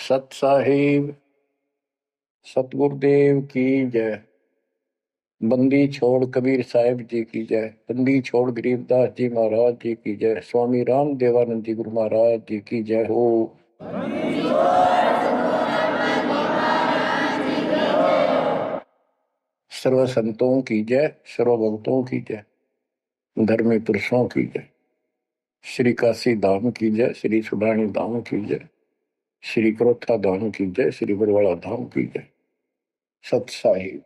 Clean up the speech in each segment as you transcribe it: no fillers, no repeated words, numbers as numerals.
सत साहिब सतगुरुदेव की जय। बंदी छोड़ कबीर साहिब जी की जय। बंदी छोड़ गरीबदास जी महाराज जी की जय। स्वामी राम देवानंद जी गुरु महाराज जी की जय हो। सर्व संतों की जय, सर्व भक्तों की जय, धर्मी पुरुषों की जय। श्री काशी धाम की जय, श्री सुडानी धाम की जय, श्री क्रोथा धाम की जय, श्री बरवाड़ा धाम की जय। सत साहिब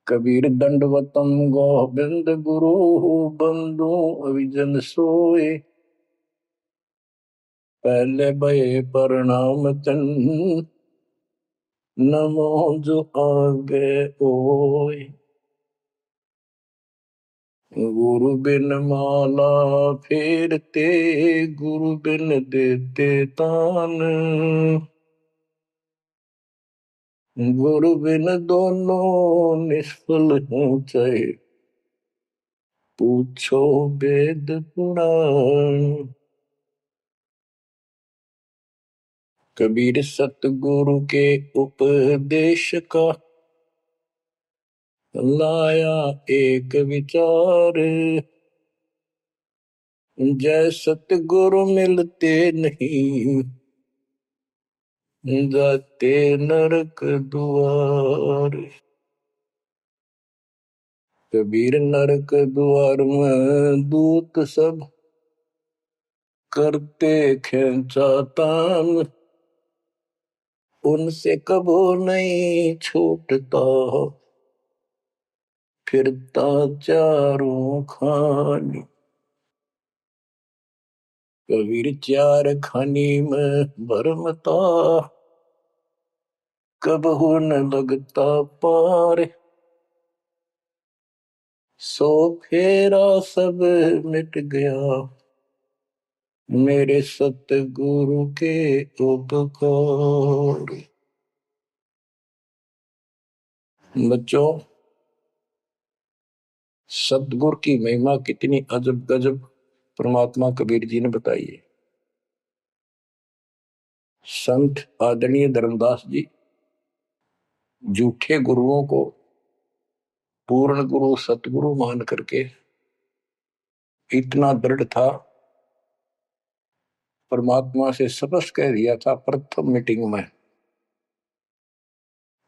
कबीर दंडवतम गोविंद गुरु बंधु अविजन सोए। पहले भये प्रणाम तन नमो जो आगे ओए। गुरु बिन माला फेरते, गुरु बिन देते तान। गुरु बिन दोनों निष्फल हो चाहे, पूछो वेद पुराण। कबीर सतगुरु के उपदेश का लाया एक विचार। जय सतगुरु मिलते नहीं, जाते नरक द्वार। कबीर नरक द्वार में दूत सब करते खेचा तान। उनसे कबो नहीं छूटता, फिरता चारों खानी। कबीर चार खानी में भरमता, कबहू न लगता पार। सो फेरा सब मिट गया, मेरे सतगुरु के उपकार। बच्चों, सतगुरु की महिमा कितनी अजब गजब परमात्मा कबीर जी ने बताई है। संत आदरणीय धर्मदास जी झूठे गुरुओं को पूर्ण गुरु सतगुरु मान करके इतना दृढ़ था, परमात्मा से स्पष्ट कह दिया था प्रथम मीटिंग में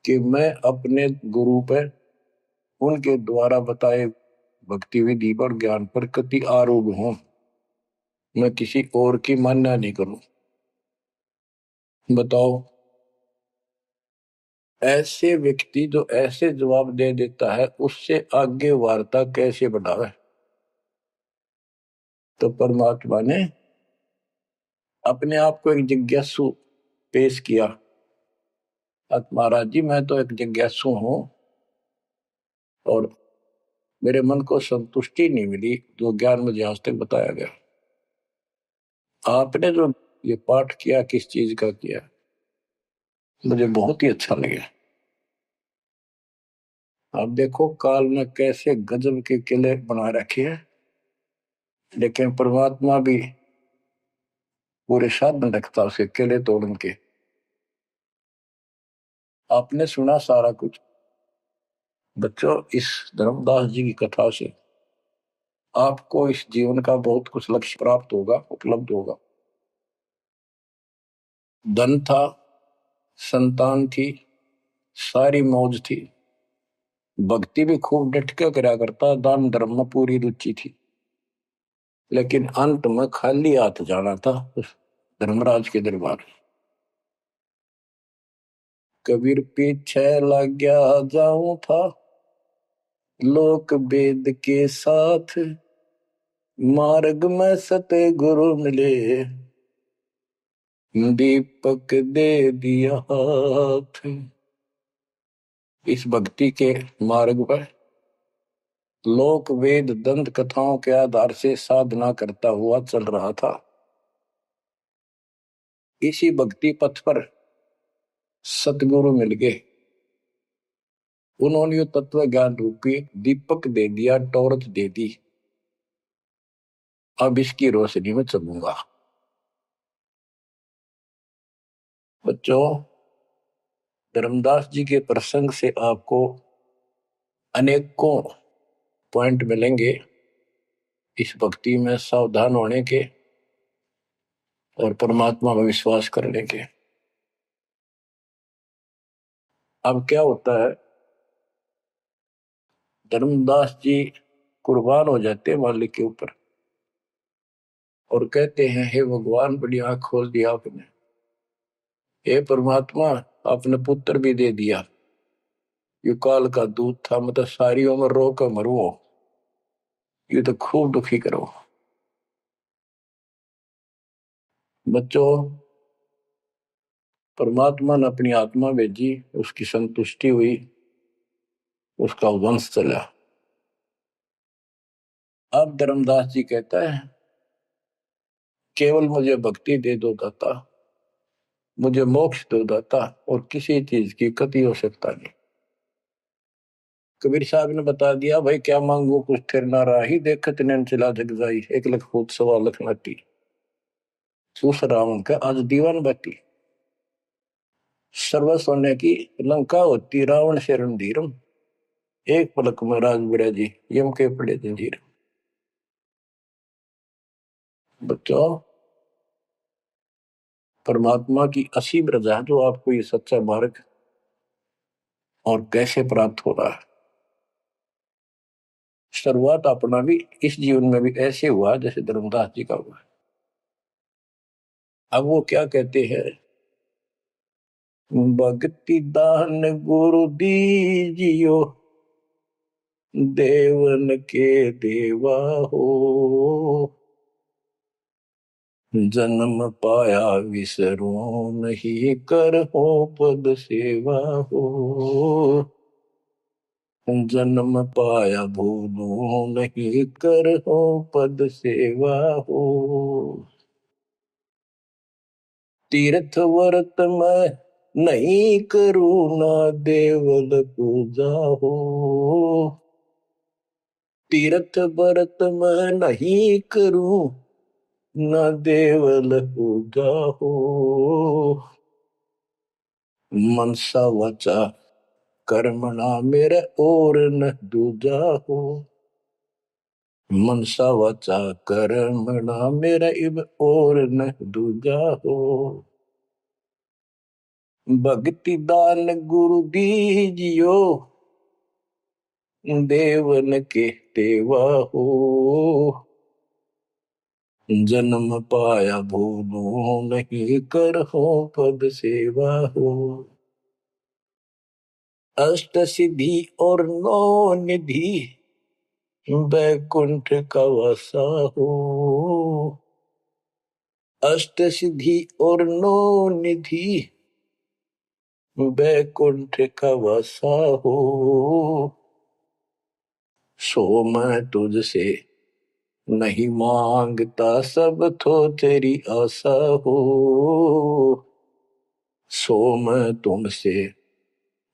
कि मैं अपने गुरु पर उनके द्वारा बताए भक्ति विधि पर ज्ञान पर कति आरूढ़ हूं। मैं किसी और की मान्य नहीं करूं। बताओ, ऐसे व्यक्ति जो ऐसे जवाब दे देता है उससे आगे वार्ता कैसे बढ़ावे। तो परमात्मा ने अपने आप को एक जिज्ञासु पेश किया। महाराज जी, मैं तो एक जिज्ञासु हूं और मेरे मन को संतुष्टि नहीं मिली जो ज्ञान मुझे आज तक बताया गया। आपने जो ये पाठ किया किस चीज का किया, मुझे बहुत ही अच्छा लगा। आप देखो काल में कैसे गजब के किले बना रखे हैं, लेकिन परमात्मा भी पूरे साधन रखता उसे किले तोड़न के। आपने सुना सारा कुछ। बच्चों, इस धर्मदास जी की कथा से आपको इस जीवन का बहुत कुछ लक्ष्य प्राप्त होगा, उपलब्ध होगा। धन था, संतान थी, सारी मौज थी, भक्ति भी खूब डट के करा करता, दान धर्म में पूरी रुचि थी, लेकिन अंत में खाली हाथ जाना था उस धर्मराज के दरबार। कबीर पीछे लग गया जाऊं था, लोक वेद के साथ। मार्ग में सतगुरु मिले, दीपक दे दिया हाथ। इस भक्ति के मार्ग पर लोक वेद दंत कथाओं के आधार से साधना करता हुआ चल रहा था। इसी भक्ति पथ पर सतगुरु मिल गए। उन्होंने तत्व ज्ञान रूपी दीपक दे दिया, टॉर्च दे दी। अब इसकी रोशनी में चलूंगा। बच्चों, धर्मदास जी के प्रसंग से आपको अनेकों पॉइंट मिलेंगे इस भक्ति में सावधान होने के और परमात्मा में विश्वास करने के। अब क्या होता है, धर्मदास जी कुर्बान हो जाते हैं मालिक के ऊपर और कहते हैं, हे भगवान, बड़ी आंख खोल दिया आपने। हे परमात्मा, आपने पुत्र भी दे दिया, युकाल का दूध था, मतलब सारी उम्र रो कर मरो, ये तो खूब दुखी करो। बच्चों, परमात्मा ने अपनी आत्मा भेजी, उसकी संतुष्टि हुई, उसका वंश चला। अब धर्मदास जी कहता है, केवल मुझे भक्ति दे दो दाता, मुझे मोक्ष दो दाता, और किसी चीज की कति हो सकता नहीं। कबीर साहब ने बता दिया, भाई क्या मांगो कुछ थिर ना राही, देखत नैन चला जग जाई, 1 लाख फूट 1.25 लाख नाटी, सूस रावण का आज दीवान बाटी। सर्व सोने की लंका होती, रावण से रणधीरम, एक पलक में राज बिड़ा जी, यम के पड़े जंजीर। बच्चों, परमात्मा की असीम रजा जो आपको ये सच्चा मार्ग और कैसे प्राप्त हो रहा है। शुरुआत अपना भी इस जीवन में भी ऐसे हुआ जैसे धर्मदास जी का हुआ। अब वो क्या कहते हैं, भक्ति दान गुरु दीजियो, देवन के देवा हो, जन्म पाया विसरो नहीं, कर हो पद सेवा हो, जन्म पाया भूलो नहीं, कर हो पद सेवा हो, तीर्थ व्रत में नहीं करूँ ना देवल पूजा हो, तीर्थ व्रत में नहीं करूँ ना देवल पूजा हो, मनसा वचा कर्मणा मेरे और न दूजा हो, मनसा वचा कर्मणा मेरा इब और न दूजा हो, भक्ति दान गुरु दीजियो, देवन के देवा हो, जन्म पाया भूलो नहीं, कर हो पद सेवा हो, अष्ट सिद्धि और 9 निधि, बैकुंठ का वासा हो, अष्ट सिद्धि और 9 निधि, बैकुंठ का वासा हो, सो मैं तुझसे नहीं मांगता, सब तो तेरी आशा हो, सो मैं तुमसे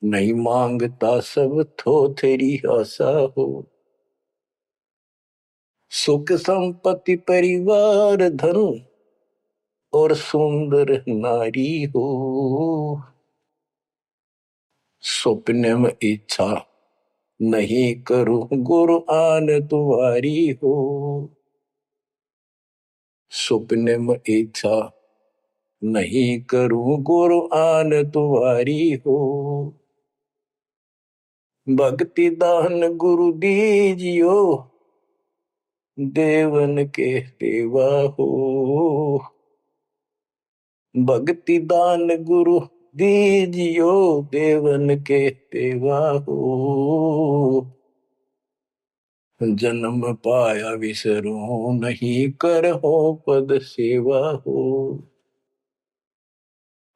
नहीं मांगता, सब तो तेरी आशा हो, सुख संपत्ति परिवार धन और सुंदर नारी हो, स्वप्न में इच्छा नहीं करूं, गुरु आन तुम्हारी हो, स्वप्न में इच्छा नहीं करूं, गुरु आन तुम्हारी हो, भक्ति दान गुरु दीजियो, देवन के देवा हो, भक्ति दान गुरु दीजियो, देवन के देवा हो, जन्म पाया विसरो नहीं, कर हो पद सेवा हो,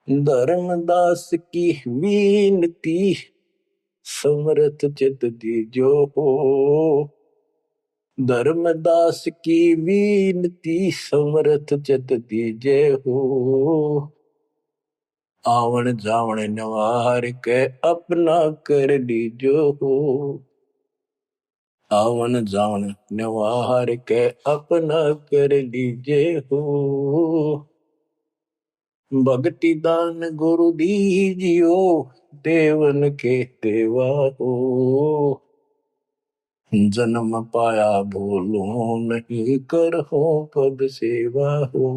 धर्मदास की विनती समरथ चित दीजो हो, धर्मदास की विनती समरथ चित दीजे हो, आवन जावन नवार के अपना कर लीजो हो, आवन जावन नवार के अपना कर लीजे हो, भक्ति दान गुरु दीजियो, देवन के देवा हो। जन्म पाया भूलो नहीं, कर हो पद सेवा हो।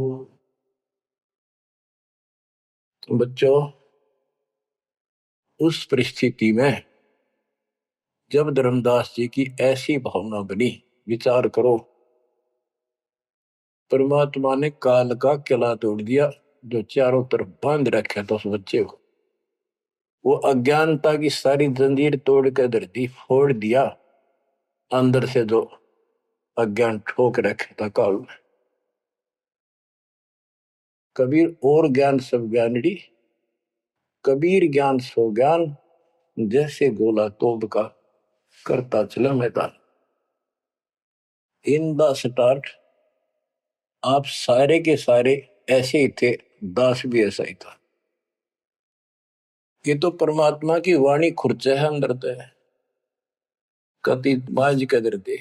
बच्चों, उस परिस्थिति में जब धर्मदास जी की ऐसी भावना बनी, विचार करो, परमात्मा ने काल का किला तोड़ दिया जो चारों तरफ बांध रखा था उस बच्चे को। वो अज्ञानता की सारी जंजीर तोड़ कर धरती फोड़ दिया, अंदर से जो अज्ञान ठोक रखे था काल में। कबीर और ज्ञान सब ज्ञानड़ी, कबीर ज्ञान सो ज्ञान, जैसे गोला तोप का करता चला मैदान। इन द स्टार्ट आप सारे के सारे ऐसे ही थे, दास भी ऐसा ही था। ये तो परमात्मा की वाणी खुर्च है अंदर ते, कति बाज कदर दे।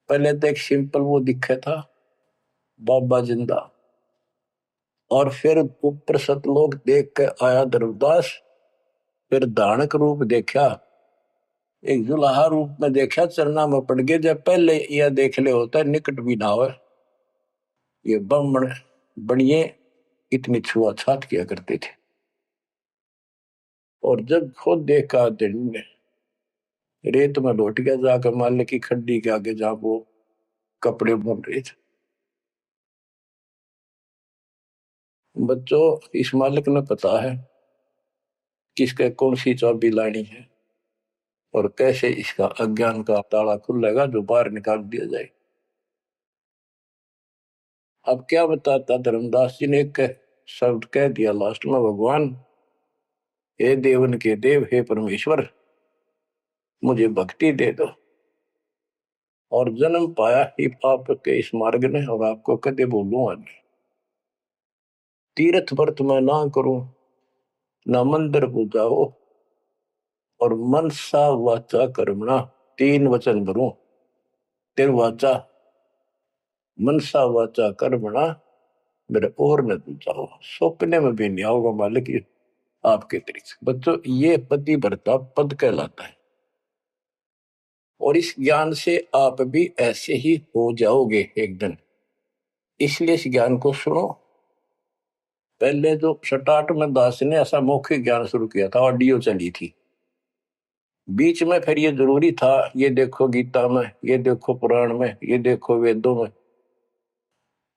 पहले तो एक सिंपल वो दिखा था बाबा जिंदा, और फिर ऊपर सतलोक देख के आया धर्मदास, फिर दानक रूप देखा, एक जुलाहा रूप में देखा, चरना में पड़ गए। जब पहले यह देख ले होता है निकट भी ना हो, ये ब्राह्मण बनिए इतनी छुआछात किया करते थे। और जब खुद देखा दिन में रेत में लौट गया, जाकर मालिक की खड्डी के आगे जहां वो कपड़े बन रहे थे। बच्चों, इस मालिक ने पता है किसके कौन सी चाबी लानी है और कैसे इसका अज्ञान का ताला खुलेगा जो बाहर निकाल दिया जाए। अब क्या बताता धर्मदास जी ने, एक शब्द कह दिया लास्ट में, भगवान हे देवन के देव, हे परमेश्वर, मुझे भक्ति दे दो। और जन्म पाया ही आपके इस मार्ग ने, और आपको कदे बोलूं आज, तीर्थ व्रत में ना करूं, ना मंदिर पूजाओ, और मनसा वाचा कर्मणा, तीन वचन भरूं, तिर वाचा मनसा वाचा कर्मणा, मेरे और न पूजाओ, सपने में भी नहीं आओगा मालिक आपके तरीके। बच्चों, ये पति भरता पद कहलाता है, और इस ज्ञान से आप भी ऐसे ही हो जाओगे एक दिन। इसलिए इस ज्ञान को सुनो। पहले जो स्टार्ट में दास ने ऐसा मौखिक ज्ञान शुरू किया था, ऑडियो चली थी, बीच में फिर ये जरूरी था, ये देखो गीता में, ये देखो पुराण में, ये देखो वेदों में,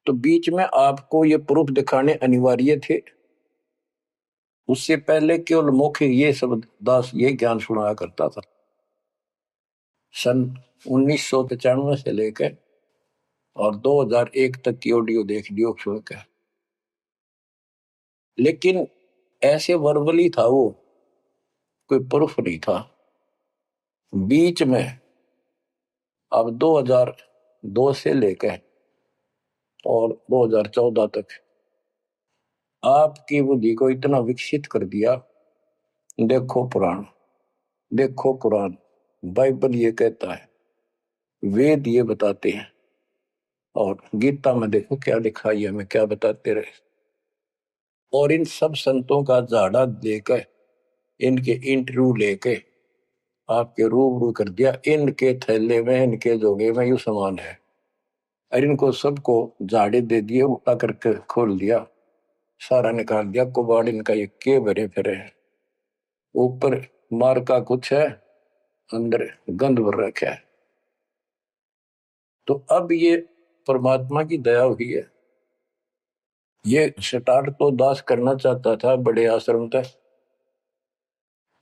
तो बीच में आपको ये प्रूफ दिखाने अनिवार्य थे। उससे पहले केवल मौखिक ये शब्द दास ये ज्ञान सुनाया करता था। सन 1995 से लेकर और 2001 तक की ऑडियो देख लियो सुनकर, लेकिन ऐसे वर्बली था वो, कोई प्रूफ नहीं था। बीच में अब 2002 से लेकर और 2014 तक आपकी बुद्धि को इतना विकसित कर दिया। देखो पुराण, देखो कुरान, बाइबल ये कहता है, वेद ये बताते हैं, और गीता में देखो क्या लिखा है, हमें क्या बताते रहे। और इन सब संतों का झाड़ा लेकर, इनके इंटरव्यू लेके आपके रूबरू कर दिया, इनके थैले में, इनके जोगे में यू सामान है, और इनको सबको झाड़े दे दिए, उल्टा करके खोल दिया, सारा निकाल दिया, कुबाड़ इनका ये के भरे फिरे हैं। ऊपर मार का कुछ है, अंदर गंध भर रखा है। तो अब ये परमात्मा की दया हुई है। ये स्टार्ट तो दास करना चाहता था बड़े आश्रम तक,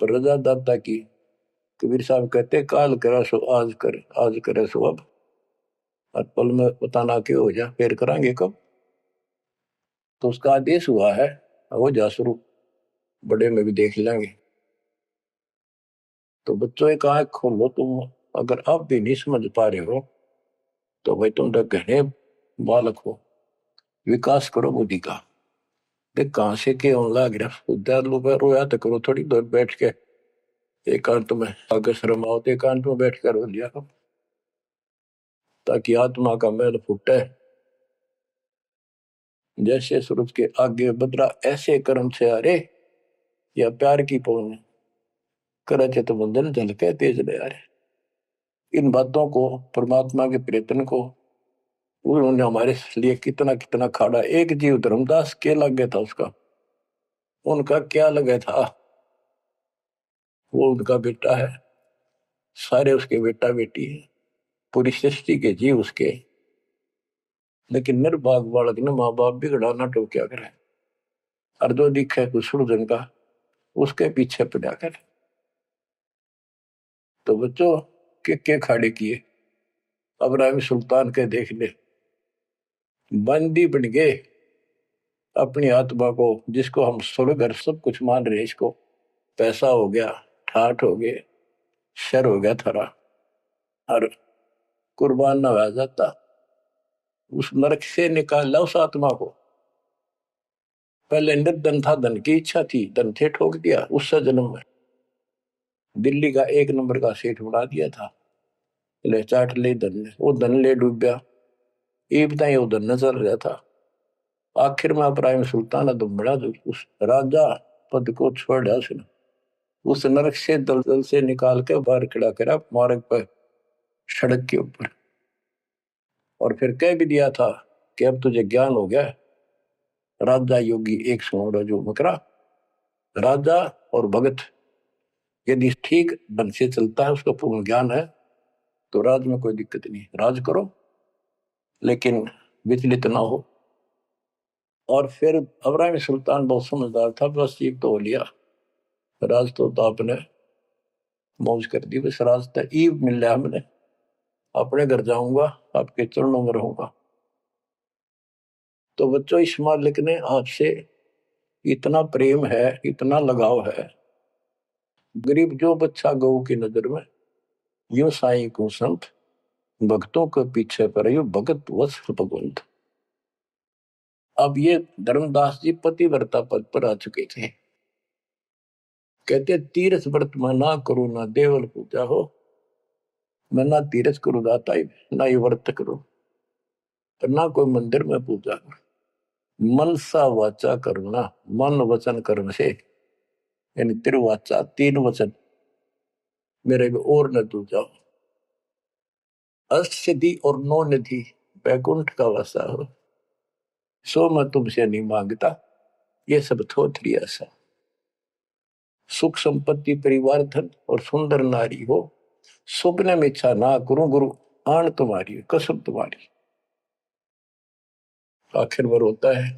पर रजा दाता की। कबीर साहब कहते, काल करा सो आज कर, आज करे सो अब, और पल में बताना क्यों हो जा, फिर करांगे कब। तो उसका आदेश हुआ है, हो जा शुरू, बड़े में भी देख लेंगे। तो बच्चों एक आंख खोलो तुम, अगर आप भी नहीं समझ पा रहे हो तो भाई तुम तो घने बालक हो, विकास करो बुद्धि का। देख कहां से के होने लग रहा, उद्यालु पर रोया तो करो थोड़ी देर बैठ के, एकांत में, अगर शर्म आओ तो एकांत में बैठ कर रो लिया करो, ताकि आत्मा का मैल फूटे। जैसे सूरज के आगे बदरा, ऐसे कर्म से अरे या प्यार की पौन करे थे तो बंधन झलके तेज ले आ रहे। इन बातों को, परमात्मा के प्रयत्न को उन्होंने हमारे लिए कितना कितना खाड़ा। एक जीव धर्मदास के लग गया था उसका, उनका क्या लगा था, वो उनका बेटा है, सारे उसके बेटा बेटी है, पूरी सृष्टि के जीव उसके। लेकिन निर्भाग बालक ने माँ बाप बिगड़ा ना टोक्या करे, और जो दिखे कुछ सुरजन का उसके पीछे पड़ा करे। तो बच्चों के खाड़े किए, अब्राहिम सुल्तान के देख ले, बंदी बन गए अपनी आत्मा को, जिसको हम स्वर्ग और सब कुछ मान रहे, इसको पैसा हो गया, ठाठ हो गए, शर हो गया थारा, और कुर्बान ना हो जाता, उस नरक से निकाला उस आत्मा को। पहले निर्धन था, धन की इच्छा थी, धन से ठोक दिया, उससे जन्म में दिल्ली का एक नंबर का सेठ बना दिया था, ले चाट ले धन ने, वो धन ले डूब गया, ये बताइए वो धन नजर रहा था। आखिर में इब्राहिम सुल्तान बड़ा उस राजा पद को छोड़ा, उसने उस नरक से दलदल से निकाल के बाहर खड़ा करा मार्ग पर, सड़क के ऊपर, और फिर कह भी दिया था कि अब तुझे ज्ञान हो गया। राजा योगी एक सुनो जो मकरा, राजा और भगत यदि ठीक ढंग से चलता है, उसका पूर्ण ज्ञान है, तो राज में कोई दिक्कत नहीं, राज करो लेकिन विचलित ना हो। और फिर इब्राहिम सुल्तान बहुत समझदार था, बस एक तो हो लिया राज, तो आपने मौज कर दी, बस राज तो ईब मिल रहा, हमने अपने घर जाऊंगा, आपके चरणों में रहूंगा। तो बच्चों इस मालिक ने आपसे इतना प्रेम है, इतना लगाव है, गरीब जो बच्चा गौ की नजर में, यो साई को संत भक्तों के पीछे पर यो भगत वत्स भगवंत। अब ये धर्मदास जी पतिव्रता पद पर आ चुके थे, कहते तीर्थ व्रत में ना करो ना देवल पूजा हो, मैं ना तीर्थ करूँ दाता ना ये व्रत करो, ना कोई मंदिर में पूजा करो, मन सा वाचा करना, मन वचन कर्म से, यानी तिरुवाचा तीन वचन मेरे में और न तू जाओ, अष्ट सिद्धि और नौ निधि बैकुंठ का वासा हो, सो मैं तुमसे नहीं मांगता, ये सब थोथरी ऐसा, सुख संपत्ति परिवार धन और सुंदर नारी हो, सुपने में इच्छा ना करूं गुरु, आन तुम्हारी कसम तुम्हारी। आखिर में रोता है,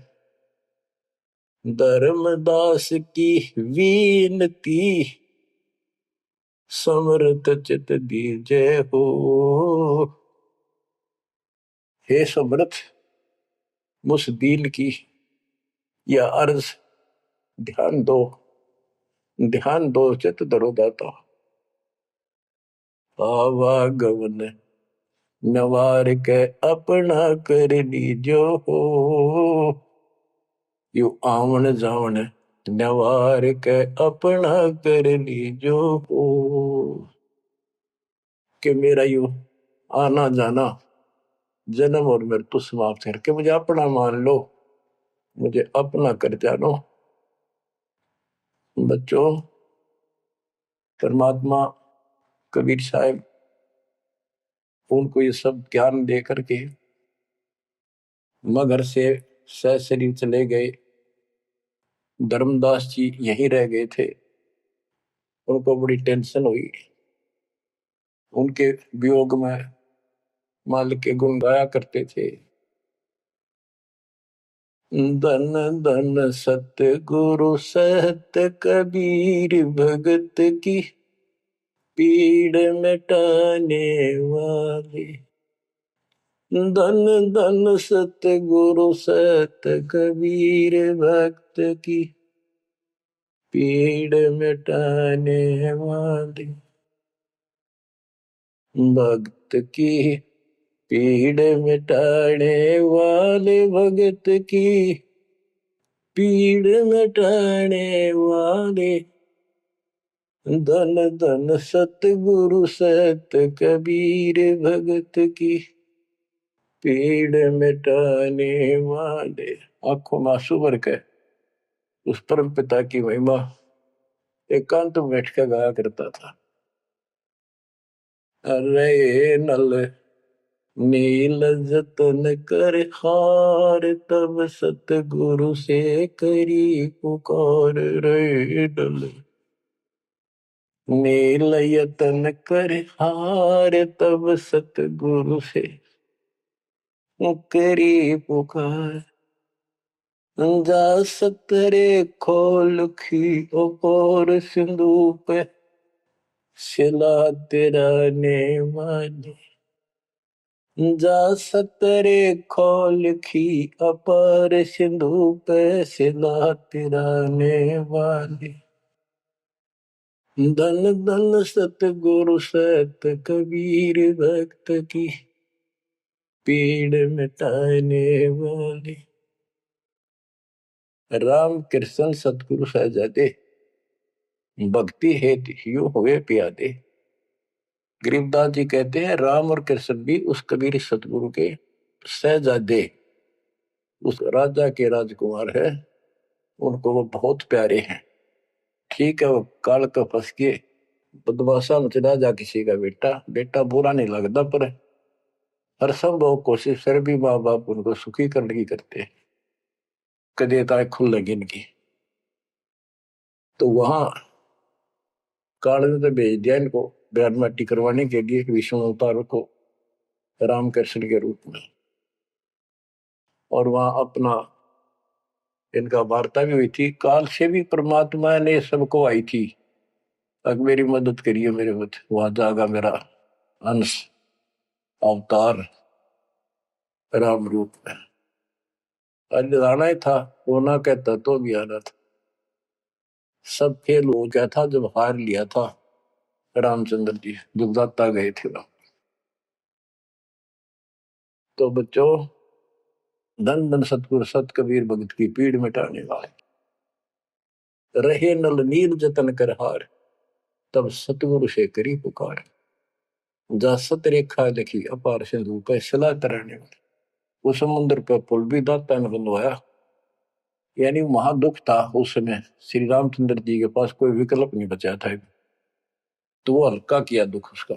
धर्मदास की वीनती समर्थ चित दीजे हो, हे समर्थ मुझ दीन की या अर्ज ध्यान दो, ध्यान दो चित धरो दाता, आवागमन नवार के अपना कर लीजो हो, यू आवन जावन नवार के अपना कर लीजो हो, कि मेरा यू आना जाना जन्म और मृत्यु समाप्त करके मुझे अपना मान लो, मुझे अपना कर जानो। बच्चों परमात्मा कबीर साहब उनको ये सब ज्ञान दे करके मगर से शरीर चले गए, धर्मदास जी यहीं रह गए थे, उनको बड़ी टेंशन हुई, उनके वियोग में मालिक के गुण गाया करते थे, धन धन सत्य गुरु सत्य कबीर भगत की पीड़ मिटाने वाले, धन धन सत्य गुरु सत्य कबीर भक्त की पीड़ मिटाने वाले, भक्त की पीड़ मिटाने वाले, भगत की पीड़ मिटाने वाले, धन धन सतगुरु सत कबीर भगत की पीड़ मिटाने वाले। आंखों में आंसू भर के उस परम पिता की महिमा एकांत में बैठ कर गाया करता था। अरे नल नील जतन कर हार, तब सतगुरु से करी पुकार। रे नल नील यतन कर हार, तब सतगुरु से करी पुकार। जा सतरे खोल खी और सिंधु पे शिला तेरा ने वाली। जा सतरे खोल खी अपार सिंधु पे शिला तेरा ने वाली। धन धन सतगुरु सत कबीर भक्त की पीड़ मिटाने वाली। राम कृष्ण सतगुरु सहजादे, भक्ति हेतु ह्यू हुए प्यादे। गरीबदास जी कहते हैं राम और कृष्ण भी उस कबीर सतगुरु के सहजादे, उस राजा के राजकुमार है, उनको वो बहुत प्यारे हैं। ठीक है, वो काल का फंस के बदमाशा में चला जा किसी का बेटा, बेटा बुरा नहीं लगता, पर हर संभव कोशिश फिर भी माँ बाप उनको सुखी करने की करते हैं, कदे ताए खुल लगी इनकी। तो वहां काल ने तो भेज दिया इनको बयान माटी करवाने के लिए विष्णु अवतार को राम कृष्ण के रूप में, और वहां अपना इनका वार्ता भी हुई थी। काल से भी परमात्मा ने सबको आई थी, अब मेरी मदद करिए मेरे मत, वहां जागा मेरा अंश अवतार राम रूप में। आज आना ही था, वो ना कहता तो भी आना था। सब फेल हो गया था जब हार लिया था रामचंद्र जी, जब दाता गए थे राम। तो बच्चों, धन धन सतगुरु सत कबीर भगत की पीड़ मिटाने वाले। रहे नल नील जतन कर हार, तब सतगुरु से करी पुकार। जा सत रेखा लिखी अपार सिंधु पे सला तराने वाले। वो समुद्र पे पुल भी दाता ने बनवाया, यानी वहां दुख था उस समय, श्री रामचंद्र जी के पास कोई विकल्प नहीं बचा था, तो वो हल्का किया दुख उसका।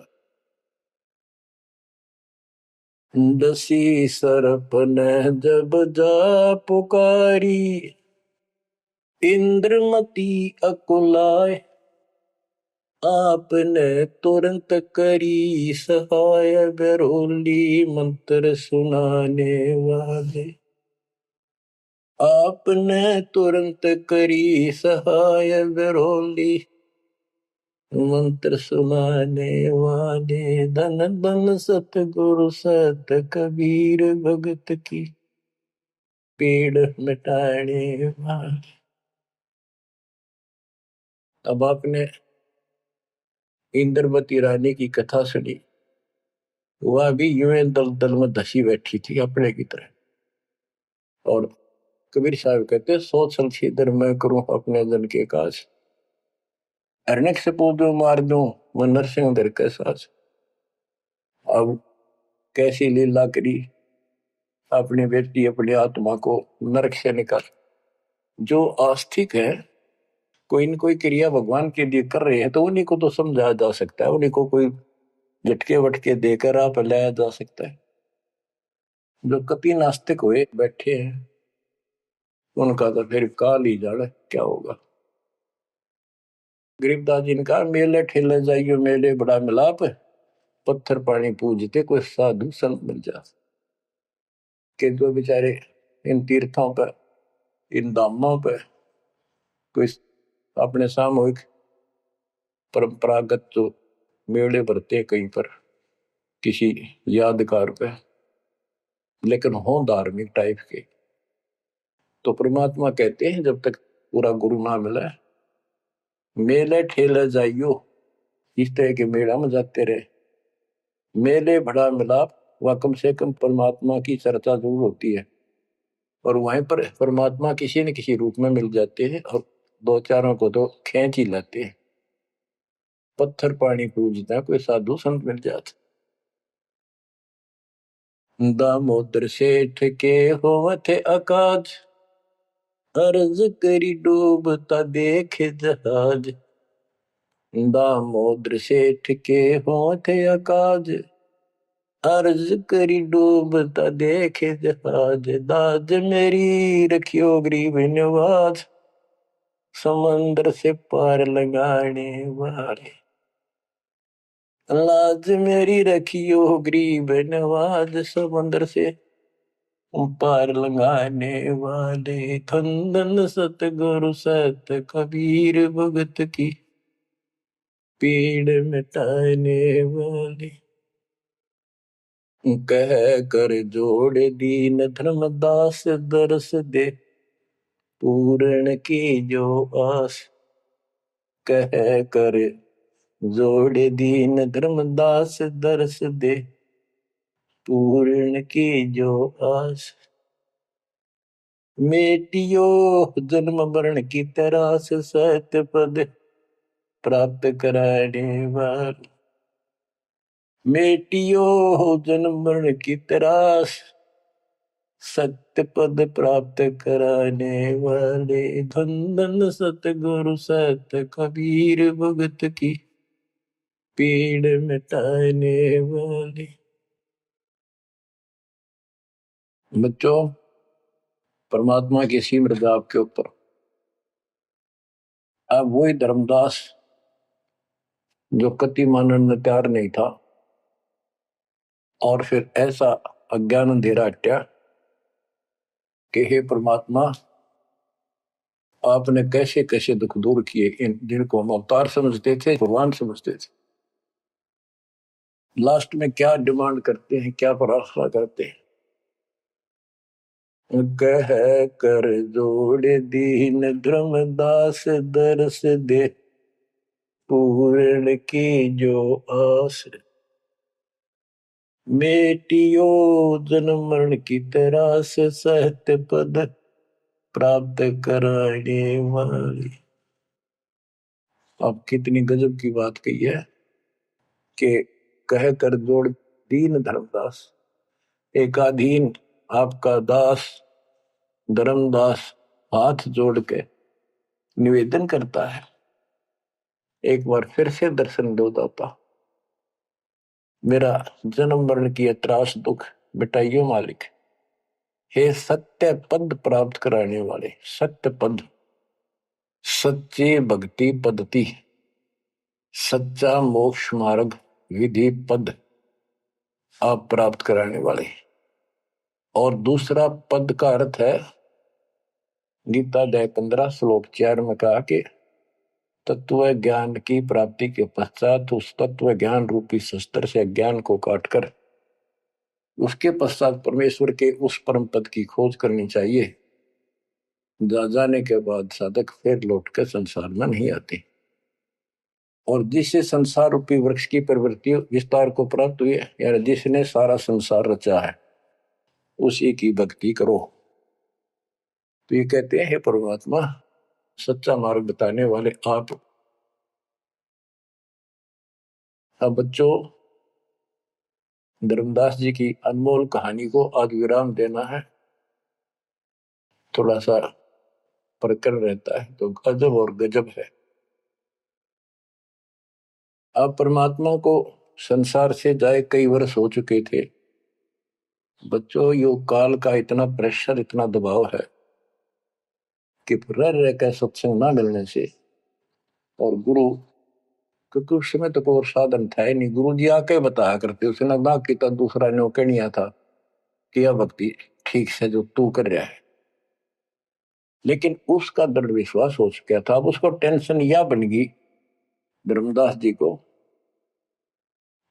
दसी सरप ने जब जा पुकारी, इंद्रमती अकुलाए। आपने तुरंत करी सहाय, बरोली मंत्र सुनाने वाले। आपने तुरंत करी सहाय, बरोली मंत्र सुनाने वाले। धन धन सतगुरु सत कबीर भगत की पीड़ मिटाने वाले। अब आपने इंद्रवती रानी की कथा सुनी, वह भी यूं दल दल में धसी बैठी थी अपने की तरह। और कबीर साहब कहते, सोच छलछीदर मैं करूं अपने जन के काज, अरण्यक से पूजो मार दूं मैं नरसिंह दर के साथ। अब कैसी लीला करी, अपनी बेटी अपनी आत्मा को नरक से निकाल। जो आस्तिक है, कोई न कोई क्रिया भगवान के लिए कर रहे हैं, तो उन्हीं को तो समझाया जा सकता है, उन्हीं को कोई झटके वटके देकर आप लाया जा सकता है। जो कति नास्तिक हुए बैठे हैं, उनका तो फिर काल ही जाने क्या होगा। गरीबदास जी ने कहा, मेले ठेले जाइयो मेले बड़ा मिलाप, पत्थर पानी पूजते कोई साधु संत मिल जा। के जो बेचारे इन तीर्थों पर, इन धामों पर कोई अपने सामूहिक परंपरागत जो मेले भरते कहीं पर किसी यादगार पे, लेकिन हो धार्मिक टाइप के, तो परमात्मा कहते हैं जब तक पूरा गुरु ना मिला, मेले ठेले जाइयो, इस तरह के मेला में जाते रहे। मेले बड़ा मिलाप, वह कम से कम परमात्मा की चर्चा जरूर होती है, और वहीं पर परमात्मा किसी न किसी रूप में मिल जाते हैं, और दो चारों को तो खींच ही लाते हैं। पत्थर पानी पूजता कोई साधु संत मिल जाते। दामोदर सेठ के होवत अकाज, अर्ज करी डूबता देखे जहाज, दामोदर सेठ के होठ अकाज। अर्ज करी डूबता देखे जहाज, दाज मेरी रखियो गरीब नवाज, समंदर से पार लगाने वाले। लाज मेरी रखियो गरीब नवाज, समंदर से पार लगाने वाले। धन सतगुरु सत कबीर भगत की, पीड़ मिटाने वाले। कह कर जोड़ दीन धर्मदास, दरस दे पूर्ण की जो आस। कह कर जोड़ दीन धर्मदास, दरस दे पूर्ण की जो आस। मेटियो जन्म मरण की तरास, सत्य पद प्राप्त कराने वाले। मेटियो जन्म मरण की तरास, सत्य पद प्राप्त कराने वाले। धन धन सतगुरु सत कबीर भगत की, पीड़ मिटाने वाले। बच्चों, परमात्मा की सिमरन आपके ऊपर। अब वही धर्मदास जो कति मानने में तैयार नहीं था, और फिर ऐसा अज्ञान अंधेरा हटा कि हे परमात्मा, आपने कैसे कैसे दुख दूर किए। इन जिनको हम अवतार समझते थे, भगवान समझते थे, लास्ट में क्या डिमांड करते हैं, क्या प्रार्थना करते हैं। कह कर जोड़ दीन धर्मदास, दरस दे पूर्ण की जो आस। मेटियो जन्म मरण की तरास, सत्य पद प्राप्त कराने वाली। अब कितनी गजब की बात कही है कि कह कर जोड़ दीन धर्मदास। एकाधीन आपका दास धर्मदास हाथ जोड़ के निवेदन करता है, एक बार फिर से दर्शन दो दाता। मेरा जन्म मरण की त्रास दुख मिटाइयो मालिक। हे सत्य पद प्राप्त कराने वाले। सत्य पद, सच्ची भक्ति पद्धति, सच्चा मोक्ष मार्ग विधि पद आप प्राप्त कराने वाले। और दूसरा पद का अर्थ है, गीता अध्याय 15 श्लोक 4 में कहा कि तत्व ज्ञान की प्राप्ति के पश्चात उस तत्व ज्ञान रूपी शस्त्र से ज्ञान को काटकर उसके पश्चात परमेश्वर के उस परम पद की खोज करनी चाहिए। जाने के बाद साधक फिर लौटकर संसार में नहीं आते। और जिससे संसार रूपी वृक्ष की प्रवृत्ति विस्तार को प्राप्त हुई है, यानी जिसने सारा संसार रचा है, उसी की भक्ति करो। तो ये कहते हैं, हे परमात्मा, सच्चा मार्ग बताने वाले आप। अब बच्चों, धर्मदास जी की अनमोल कहानी को आज विराम देना है। थोड़ा सा प्रकरण रहता है तो गजब और गजब है। अब परमात्मा को संसार से जाए कई वर्ष हो चुके थे। बच्चों, योग काल का इतना प्रेशर, इतना दबाव है कि रह रह कर सत्संग ना मिलने से, और गुरु, क्योंकि उस समय तो कोई साधन था ही नहीं, गुरु जी आके बताया करते, उसने ना किया दूसरा ने कहनिया था कि यह भक्ति ठीक से जो तू कर रहा है। लेकिन उसका दृढ़ विश्वास हो चुका था। अब उसको टेंशन यह बन गई धर्मदास जी को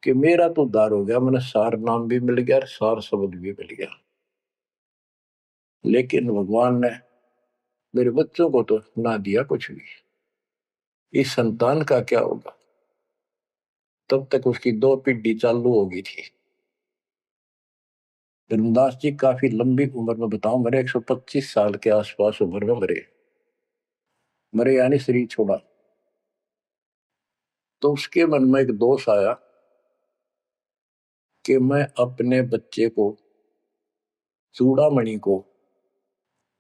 कि मेरा तो उद्धार हो गया, मैंने सार नाम भी मिल गया, सार शब्द भी मिल गया, लेकिन भगवान ने मेरे बच्चों को तो ना दिया कुछ भी। इस संतान का क्या होगा? तब तक उसकी दो पीढ़ी चालू हो गई थी। धर्मदास जी काफी लंबी उम्र में, बताऊं, मरे 125 साल के आसपास उम्र में मरे। मरे यानी शरीर छोड़ा। तो उसके मन में एक दोष आया कि मैं अपने बच्चे को, चूड़ामणि को,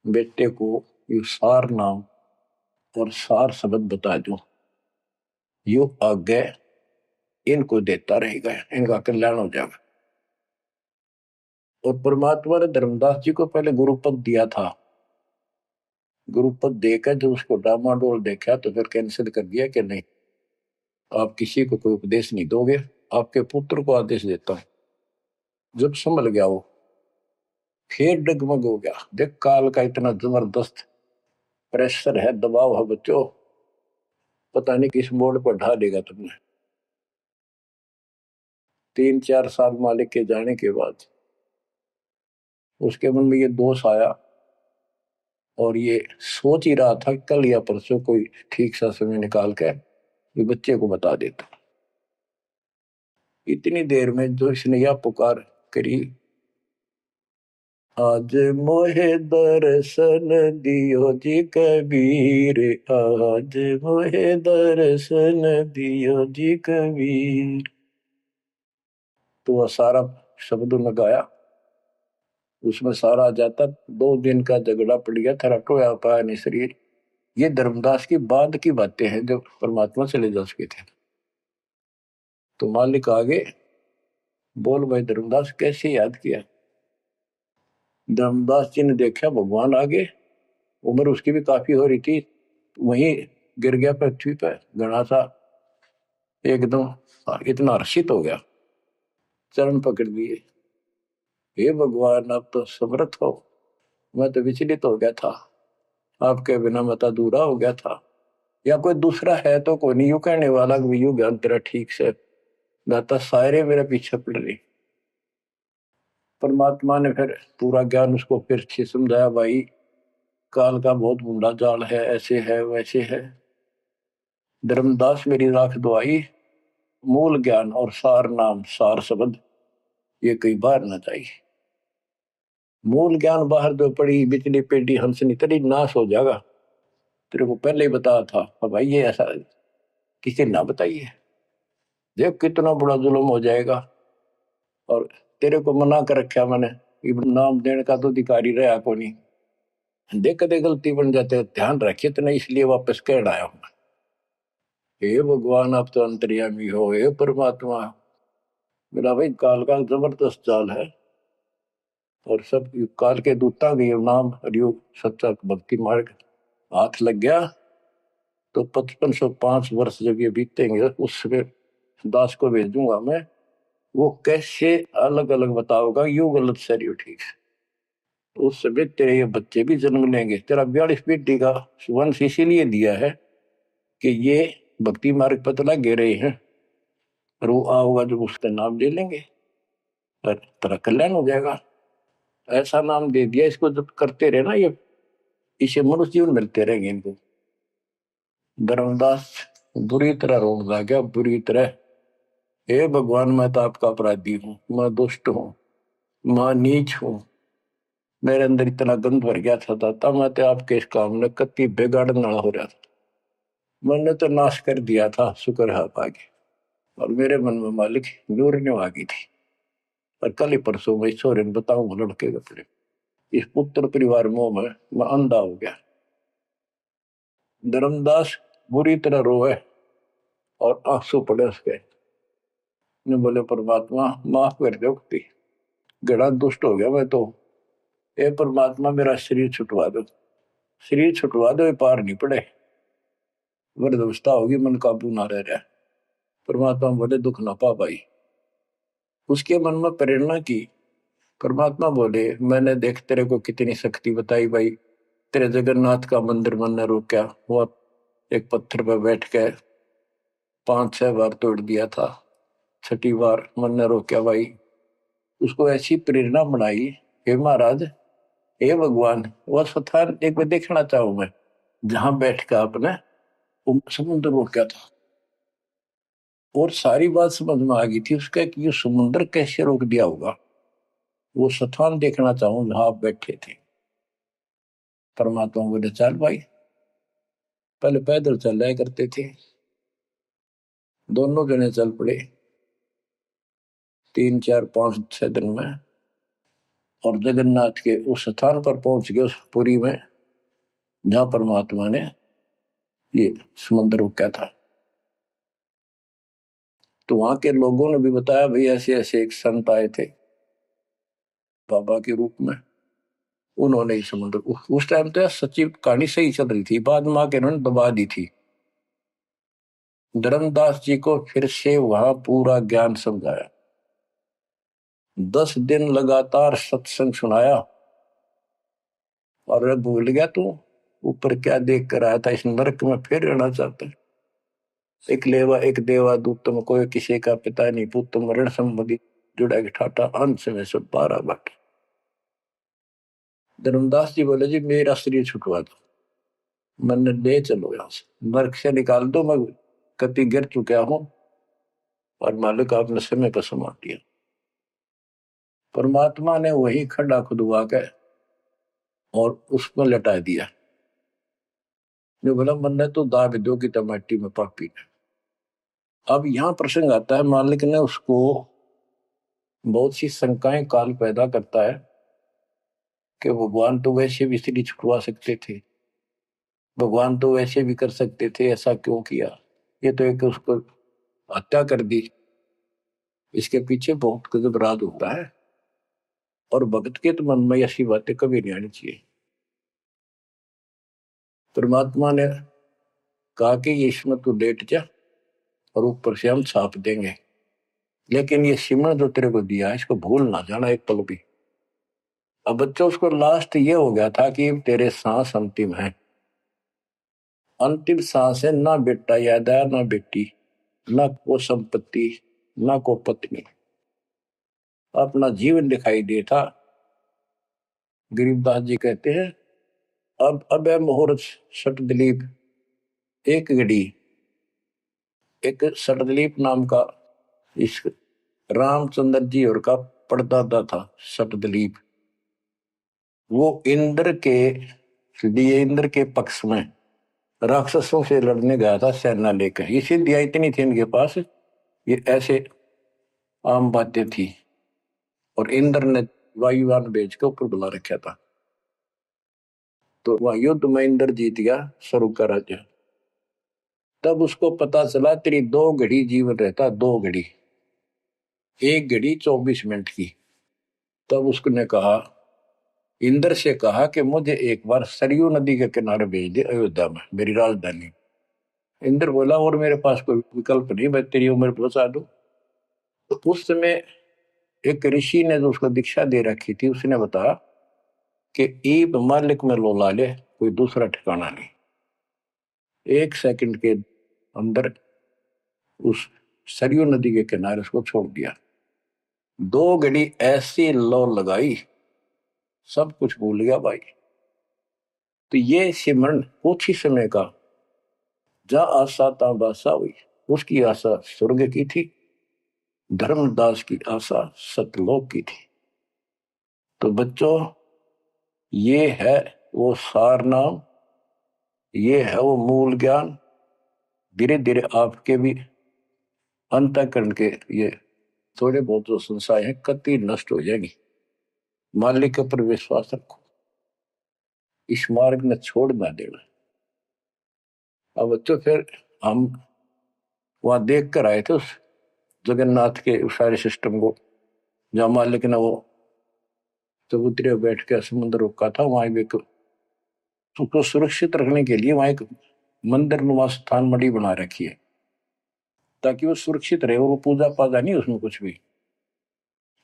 बेटे को यू सार नाम और सार शब्द बता दूं, यू आगे इनको देता रहेगा, इनका कल्याण हो जाएगा। और परमात्मा ने धर्मदास जी को पहले गुरुपद दिया था। गुरुपद देकर जब उसको डामाडोल देखा तो फिर कैंसिल कर दिया कि नहीं, आप किसी को कोई उपदेश नहीं दोगे, आपके पुत्र को आदेश देता हूं। जब संभल गया वो, फिर डगमग हो गया। देख काल का इतना जबरदस्त प्रेशर है, दबाव है बच्चों, पता नहीं किस मोड़ पर ढा देगा तुमने। 3-4 साल मालिक के जाने के बाद उसके मन में ये दोष आया और ये सोच ही रहा था कल या परसों कोई ठीक सा समय निकाल कर ये बच्चे को बता देता। इतनी देर में जो इसने यह पुकार करी, आज मोहे दर्शन दियो जी कबीर, आज मोहे दर्शन दियो जी कबीर। तो वह सारा शब्द में गाया, उसमें सारा आ जाता। 2 दिन का झगड़ा पड़ गया था, टोया पाया नहीं शरीर। ये धर्मदास की बाद की बातें हैं जब परमात्मा चले जा चुके थे। तो मालिक आगे बोल भाई धर्मदास कैसे याद किया। धर्मदास जी ने देखा भगवान आगे, उम्र उसकी भी काफी हो रही थी, वहीं गिर गया पृथ्वी पर घना सा, एकदम इतना हर्षित हो गया, चरण पकड़ लिए। हे भगवान आप तो समर्थ हो, मैं तो विचलित हो गया था, आपके बिना मैं तो अधूरा हो गया था। या कोई दूसरा है तो कोई नहीं, यू कहने वाला यू ज्ञान तेरा ठीक से दाता, सारे मेरे पीछे पड़ रही। परमात्मा ने फिर पूरा ज्ञान उसको फिर से समझाया, भाई काल का बहुत बूढ़ा जाल है, ऐसे है वैसे है। धर्मदास मेरी राख दुआई, मूल ज्ञान और सार नाम सार शब्द ये कई बार ना चाहिए। मूल ज्ञान बाहर जो पड़ी बिजली पेटी हंसनी तेरी नाश हो जाएगा। तेरे को पहले ही बताया था भाई, ये ऐसा किसी ना बताइए, देख कितना बड़ा जुल्म हो जाएगा। और तेरे को मना कर रखा मैंने, नाम देने का तो अधिकारी रहा को नहीं, देख कदे गलती बन जाते, ध्यान रखिए तो नहीं, इसलिए वापस कह आया हूं। हे भगवान आप तो अंतर्यामी हो, हे परमात्मा। मेरा भाई काल का जबरदस्त जाल है, और सब काल के दूता भी नाम हरियो सच्चा भक्ति मार्ग हाथ लग गया तो 5505 वर्ष जब ये बीतेंगे उसमें दास को भेजूंगा मैं, वो कैसे अलग अलग बताओगा, यू गलत सर यू ठीक है। उस समय तेरे ये बच्चे भी जन्म लेंगे, तेरा 42 पीढ़ी का वंश इसीलिए दिया है कि ये भक्ति मार्ग पर तो लगे रहे हैं, और वो आओगा जब उसका नाम ले लेंगे और तेरा कल्याण हो जाएगा। ऐसा नाम दे दिया, इसको जब करते रहे ना, ये इसे मनुष्य जीवन मिलते रहेंगे इनको। धर्मदास बुरी तरह रोक ला गया, बुरी तरह। हे भगवान मैं तो आपका अपराधी हूँ, मैं दुष्ट हूँ, मैं नीच हूँ, मेरे अंदर इतना गंद भर गया था दाता, मैं तो आपके इस काम ने कति बिगाड़न वाला हो रहा था, मैंने तो नाश कर दिया था, शुक्र है आप आगे। और मेरे मन में मालिक नूरने आ गई थी। और कल ही परसों मैं ईश्वर बताऊं लड़के अपने इस पुत्र परिवार मोह में मैं अंधा हो गया। धर्मदास बुरी तरह रोए और आंसू पड़े उसके। ने बोले परमात्मा माफ कर दो, गड़ा दुष्ट हो गया मैं तो, ए परमात्मा मेरा शरीर छुटवा दो, शरीर छुटवा दो, पार नहीं पड़े, वृद्धावस्था होगी, मन काबू ना रह रहा। परमात्मा बोले दुख ना पा भाई। उसके मन में प्रेरणा की। परमात्मा बोले मैंने देख तेरे को कितनी शक्ति बताई भाई, तेरे जगन्नाथ का मंदिर मन ने रोका, वो एक पत्थर पर बैठ के 5-6 बार तोड़ दिया था, 6ठी बार मन ने रोका भाई। उसको ऐसी प्रेरणा बनाई, हे महाराज हे भगवान, वह स्थान एक बार देखना चाहूं मैं जहां बैठ कर आपने समुद्र रोका था। और सारी बात समझ में आ गई थी उसका कि ये समुद्र कैसे रोक दिया होगा, वो स्थान देखना चाहूं जहां आप बैठे थे। परमात्मा बोले चल भाई, पहले पैदल चल रहा करते थे, दोनों जने चल पड़े 3-4-5-6 दिन में, और जगन्नाथ के उस स्थान पर पहुंच गए, उस पुरी में जहां परमात्मा ने ये समंदर रोका था। तो वहां के लोगों ने भी बताया भाई ऐसे ऐसे एक संत आए थे बाबा के रूप में, उन्होंने ही समुद्र, उस टाइम तो सच्ची कहानी सही चल रही थी, बाद में आके उन्होंने दबा दी थी। धर्मदास जी को फिर से वहां पूरा ज्ञान समझाया, 10 दिन लगातार सत्संग सुनाया। और भूल गया तू ऊपर क्या देख कर आया था, इस नरक में फिर रहना चाहता है। एक लेवा एक देवा दूत तुम कोई किसी का पिता नहीं पुत तुम ऋण संबंधी जुड़ा के ठाटा अंश में सब 12 बट। धर्मदास जी बोले जी मेरा शरीर छुटवा दो, मन ले चलो यहां से, नरक से निकाल दो, मैं कति गिर चुका हूं और मालिक आपने समय पर संभाल दिया। परमात्मा ने वही खड्डा खुदवा के और उसको लटा दिया। जो बोला मन ने तो दाब दो की टमाटी में पापी ने। अब यहां प्रसंग आता है, मालिक ने उसको बहुत सी शंकाएं काल पैदा करता है कि भगवान तो वैसे भी स्त्री छुटवा सकते थे, भगवान तो वैसे भी कर सकते थे, ऐसा क्यों किया, ये तो एक उसको हत्या कर दी। इसके पीछे बहुत गजब राज होता है और भक्त के तो मन में ऐसी बातें कभी नहीं आनी चाहिए। परमात्मा ने कहा कि ये इसमें तू लेट जा और ऊपर से हम छाप देंगे, लेकिन ये सिमरण जो तेरे को दिया है इसको भूल ना जाना एक पल भी। अब बच्चों उसको लास्ट ये हो गया था कि तेरे सांस अंतिम है, अंतिम सांस है, ना बेटा याद आया ना बेटी, ना को संपत्ति ना को पत्नी, अपना जीवन दिखाई दे था। गरीबदास जी कहते हैं अब है मुहूर्त सट दिलीप, एक घड़ी एक सटदिलीप नाम का इस रामचंद्र जी और का परदादा था सटदिलीप। वो इंद्र के लिए इंद्र के पक्ष में राक्षसों से लड़ने गया था सेना लेकर। ये सिद्धियां इतनी थी इनके पास, ये ऐसे आम बातें थी। और इंद्र ने वायुयान भेज के ऊपर बुला रखा था। तो वह युद्ध में इंद्र जीत गया स्वर्ग का राज्य। तब उसको पता चला तेरी 2 घड़ी जीवन रहता, 2 घड़ी, 1 घड़ी 24 मिनट की। तब उसने कहा, इंद्र से कहा कि मुझे एक बार सरयू नदी के किनारे भेज दे अयोध्या में, मेरी राजधानी। इंद्र बोला और मेरे पास कोई विकल्प नहीं, मैं तेरी उम्र पहुंचा दूं। तो उस समय एक ऋषि ने जो उसको दीक्षा दे रखी थी उसने बताया कि ईब मालिक में लोला ले, कोई दूसरा ठिकाना नहीं। 1 सेकंड के अंदर उस सरयू नदी के किनारे उसको छोड़ दिया। 2 घड़ी ऐसी लो लगाई, सब कुछ भूल गया भाई। तो ये सिमरन कुछ ही समय का, जा आशा ता बासा हुई, उसकी आशा स्वर्ग की थी, धर्मदास की आशा सतलोक की थी। तो बच्चों ये है वो सार नाम, ये है वो मूल ज्ञान। धीरे धीरे आपके भी अंतःकरण के ये थोड़े बहुत जो संशय हैं कति नष्ट हो जाएंगी। मालिक के ऊपर विश्वास रखो, इस मार्ग में छोड़ ना देना। अब बच्चों फिर हम वहां देख कर आए थे उस जगन्नाथ के सारे सिस्टम को, जहां मालिक ने वो चबूतरे बैठ के समुद्र रोका था। वहां भी उसको सुरक्षित रखने के लिए वहां एक मंदिर नुमा स्थान मणि बना रखी है, ताकि वो सुरक्षित रहे, वो पूजा पाजा नहीं उसमें कुछ भी।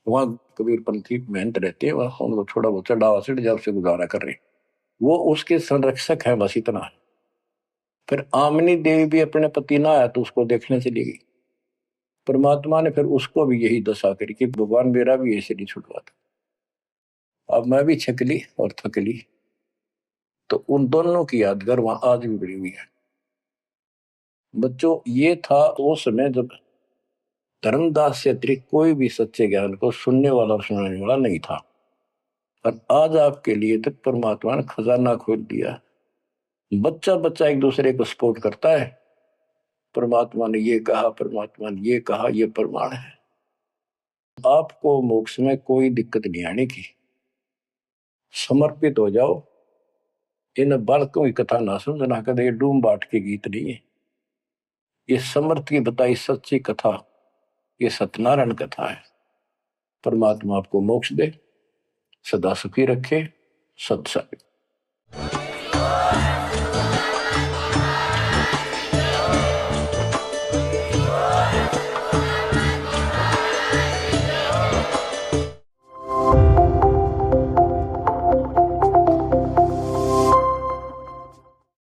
वहां कबीर पंथी मेहनत रहते हैं, वहां उनको थोड़ा बहुत चढ़ावा से जब से गुजारा कर रहे, वो उसके संरक्षक है, बस इतना। फिर आमनी देवी भी अपने पति ना आया तो उसको देखने चली गई। परमात्मा ने फिर उसको भी यही दशा करी कि भगवान मेरा भी ऐसे नहीं छुटवा था। अब मैं भी छकली और थकली, तो उन दोनों की यादगार वहां आज भी बड़ी हुई है। बच्चों ये था वो समय जब धर्मदास से अतिरिक्त कोई भी सच्चे ज्ञान को सुनने वाला और सुनाने वाला नहीं था। और आज आपके लिए तक परमात्मा ने खजाना खोल दिया। बच्चा बच्चा एक दूसरे को सपोर्ट करता है, परमात्मा ने ये कहा, परमात्मा ने ये कहा, ये प्रमाण है। आपको मोक्ष में कोई दिक्कत नहीं आने की। समर्पित हो जाओ, इन बालकों की कथा ना समझना कदे डूम बाट के गीत नहीं है। ये समर्थ की बताई सच्ची कथा, ये सत्यनारायण कथा है। परमात्मा आपको मोक्ष दे, सदा सुखी रखे। सत्संग।